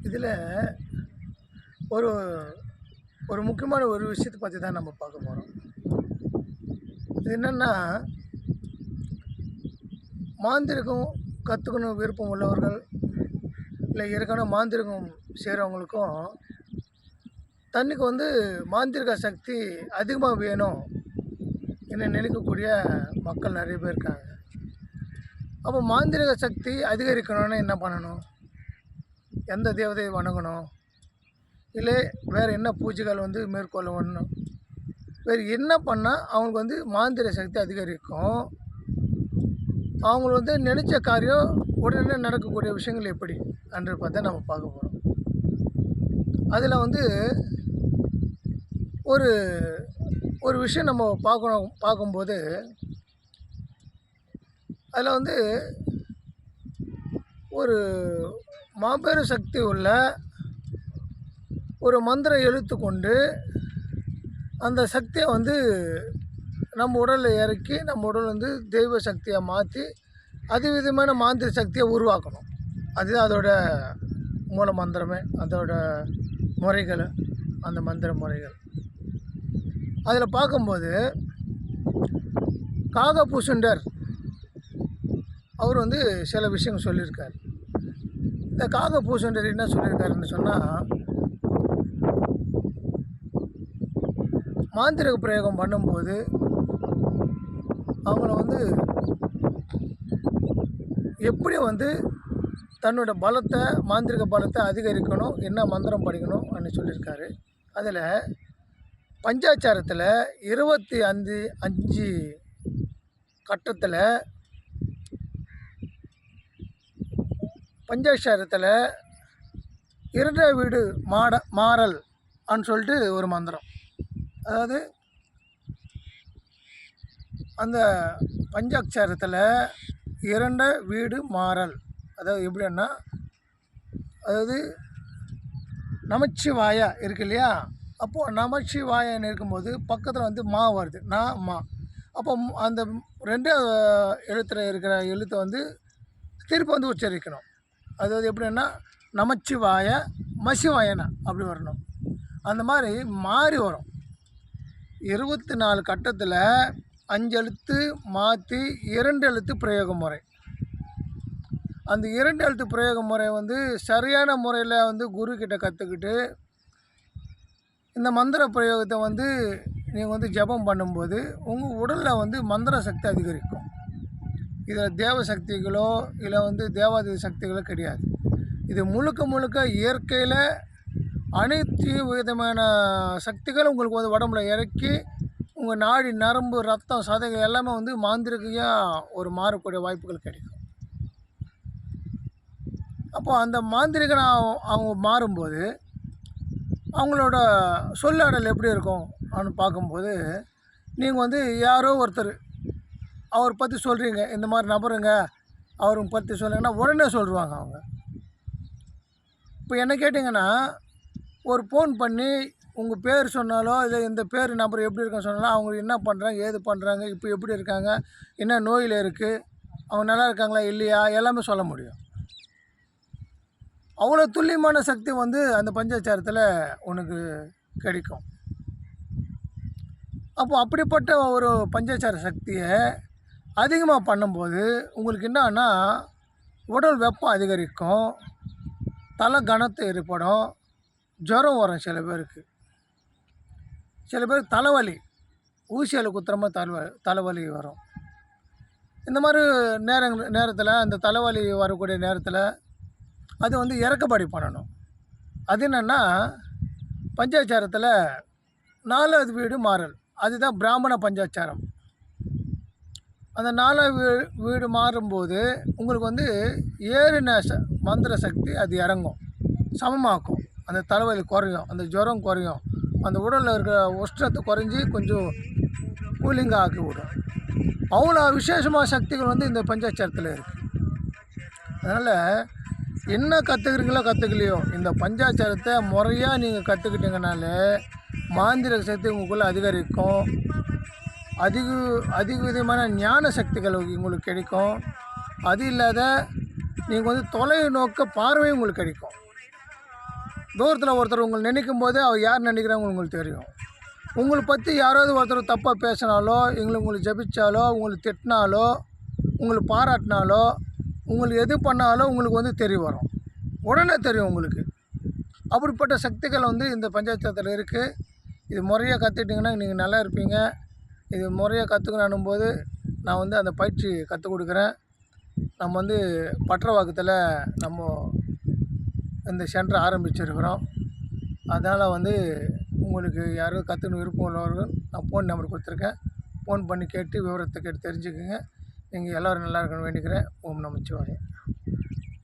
இதில் ஒரு ஒரு முக்கியமான ஒரு விஷயத்தை பற்றி தான் நம்ம பார்க்க போகிறோம். இது என்னென்னா, மாந்திரிகம் கற்றுக்கணும் விருப்பம் உள்ளவர்கள், இல்லை ஏற்கனவே மாந்திரிகம் செய்கிறவங்களுக்கும் தண்ணிக்கு மாந்திரிக சக்தி அதிகமாக வேணும் என்ன நினைக்கக்கூடிய மக்கள் நிறைய பேர் இருக்காங்க. அப்போ மாந்திரிக சக்தி அதிகரிக்கணும்னா என்ன பண்ணணும்? எந்த தேவதையை வணங்கணும்? இல்லை வேறு என்ன பூஜைகள் மேற்கொள்ள வேணும்? வேறு என்ன பண்ணால் அவங்களுக்கு மாந்திரிக சக்தி அதிகரிக்கும்? அவங்களுக்கு நினச்ச காரியம் உடனே நடக்கக்கூடிய விஷயங்கள் எப்படி என்று பார்த்தா நம்ம பார்க்க போகிறோம். அதில் ஒரு ஒரு விஷயம் நம்ம பார்க்கும்போது அதில் ஒரு மாபெரும் சக்தி உள்ள ஒரு மந்திரம் எழுத்து கொண்டு அந்த சக்தியை நம்ம உடலில் இறக்கி நம்ம உடல் தெய்வ சக்தியை மாற்றி அதிவிதமான மாந்திர சக்தியை உருவாக்கணும். அதுதான் அதோட மூல மந்திரமே, அதோட முறைகள், அந்த மந்திர முறைகள். அதில் பார்க்கும்போது காகபூசுண்டர் அவர் சில விஷயங்கள் சொல்லியிருக்கார். இந்த காகபூசுண்டர் என்ன சொல்லியிருக்காருன்னு சொன்னால், மாந்திரிக பிரயோகம் பண்ணும்போது அவங்கள எப்படி தன்னோட பலத்தை, மாந்திரிக பலத்தை அதிகரிக்கணும், என்ன மந்திரம் படிக்கணும் அப்படின்னு சொல்லியிருக்காரு. அதில் பஞ்சாச்சாரத்தில் 25 கட்டத்தில், பஞ்சாட்சாரத்தில் 2 வீடு மாறல் அப்படின்னு சொல்லிட்டு ஒரு மந்திரம். அதாவது அந்த பஞ்சாட்சாரத்தில் 2 வீடு மாறல், அதாவது எப்படின்னா, அதாவது நமச்சிவாயா இருக்கு இல்லையா? அப்போது நமச்சிவாயன்னு இருக்கும்போது பக்கத்தில் மா வருது, மா. அப்போ அந்த 2 எழுத்தில் இருக்கிற எழுத்தை திருப்பி உச்சரிக்கணும். அதாவது எப்படின்னா, நமச்சிவாய மசிவாயனா அப்படி வரணும். அந்த மாதிரி மாறி வரும். 24 கட்டத்தில் 5 எழுத்து மாற்றி 2 எழுத்து பிரயோக முறை. அந்த 2 எழுத்து பிரயோக முறை சரியான முறையில் குரு கிட்ட கற்றுக்கிட்டு இந்த மந்திர பிரயோகத்தை நீங்கள் ஜபம் பண்ணும்போது உங்கள் உடலில் மந்திர சக்தி அதிகரிக்கும். இதில் தேவ சக்திகளோ இல்லை தேவாதி சக்திகளோ கிடையாது. இது முழுக்க இயற்கையில் அனைத்து விதமான சக்திகளும் உங்களுக்கு உடம்புல இறக்கி உங்கள் நாடி, நரம்பு, ரத்தம், சதைகள் எல்லாமே மாந்திரிகையாக ஒரு மாறக்கூடிய வாய்ப்புகள் கிடைக்கும். அப்போது அந்த மாந்திரிகனை அவங்க மாறும்போது அவங்களோட சொல்லாடல் எப்படி இருக்கும் அப்படின்னு பார்க்கும்போது, நீங்கள் யாரோ ஒருத்தர் அவர் பற்றி சொல்கிறீங்க, இந்த மாதிரி நபருங்க அவரை பற்றி சொல்லுங்கன்னா உடனே சொல்லுவாங்க அவங்க. இப்போ என்ன கேட்டிங்கன்னா, ஒரு ஃபோன் பண்ணி உங்கள் பேர் சொன்னாலோ இல்லை இந்த பேர் நபர் எப்படி இருக்குன்னு சொன்னாலும் அவங்க என்ன பண்ணுறாங்க, ஏது பண்ணுறாங்க, இப்போ எப்படி இருக்காங்க, என்ன நோயில் இருக்குது, அவங்க நல்லா இருக்காங்களா இல்லையா, எல்லாமே சொல்ல முடியும். அவ்வளோ துல்லியமான சக்தி அந்த பஞ்சாச்சாரத்தில் உனக்கு கிடைக்கும். அப்போது அப்படிப்பட்ட ஒரு பஞ்சாச்சார சக்தியை அதிகமாக பண்ணும்போது உங்களுக்கு என்னன்னா, உடல் வெப்பம் அதிகரிக்கும், தலை கனத்து ஏற்படும், ஜுரம் வரும். சில பேருக்கு தலைவலி, ஊசியால் குத்துறமாக தலைவலி வரும். இந்த மாதிரி நேரத்தில் அந்த தலைவலி வரக்கூடிய நேரத்தில் அது இறக்கப்பாடி பண்ணணும். அது என்னென்னா, பஞ்சாச்சாரத்தில் 4வது வீடு மாறல், அதுதான் பிராமண பஞ்சாச்சாரம். அந்த 4வது வீடு மாறும்போது உங்களுக்கு ஏறின மந்திர சக்தி அது இறங்கும், சமமாக்கும். அந்த தலைவலி குறையும், அந்த ஜுரம் குறையும், அந்த உடலில் இருக்கிற உஷ்ணத்தை குறைஞ்சி கொஞ்சம் கூலிங்காக ஆக்கி விடும். அவ்வளோ விசேஷமான சக்திகள் இந்த பஞ்சாச்சாரத்தில் இருக்குது. அதனால் என்ன கற்றுக்குறீங்களோ கற்றுக்கலையோ இந்த பஞ்சாச்சாரத்தை முறையாக நீங்கள் கற்றுக்கிட்டீங்கனாலே மாந்திரிக சக்தி உங்களுக்குள்ளே அதிகரிக்கும். அதிக விதமான ஞான சக்திகள் உங்களுக்கு கிடைக்கும். அது இல்லாத நீங்கள் தொலைநோக்க பார்வை உங்களுக்கு கிடைக்கும். தூரத்தில் ஒருத்தர் உங்களை நினைக்கும் போதே அவர் யார் நினைக்கிறாங்க உங்களுக்கு தெரியும். உங்களை பற்றி யாராவது ஒருத்தர் தப்பாக பேசினாலோ, உங்களுக்கு ஜெபிச்சாலோ, உங்களுக்கு திட்டினாலோ, உங்களை பாராட்டினாலோ, உங்களுக்கு எது பண்ணாலும் உங்களுக்கு வந்து தெரிய வரும். உடனே தெரியும் உங்களுக்கு. அப்படிப்பட்ட சக்திகள் வந்து இந்த பஞ்சாயத்தில் இருக்குது. இது முறையாக கற்றுக்கிட்டிங்கன்னா நீங்கள் நல்லா இருப்பீங்க. இது முறையாக கற்றுக்கணும் போது நான் வந்து அந்த பயிற்சி கற்றுக் கொடுக்குறேன். நம்ம வந்து பற்றவாக்கத்தில் நம்ம இந்த சென்டர் ஆரம்பிச்சிருக்கிறோம். அதனால் வந்து உங்களுக்கு யாராவது கற்றுக்கணும் விருப்பம் உள்ளவர்கள் நான் ஃபோன் நம்பர் கொடுத்துருக்கேன். ஃபோன் பண்ணி கேட்டு விவரத்தை கேட்டு தெரிஞ்சுக்கோங்க. நீங்கள் எல்லோரும் நல்லா இருக்கணும்னு வேண்டிக்கிறேன். ஓம் நமச்சிவாய.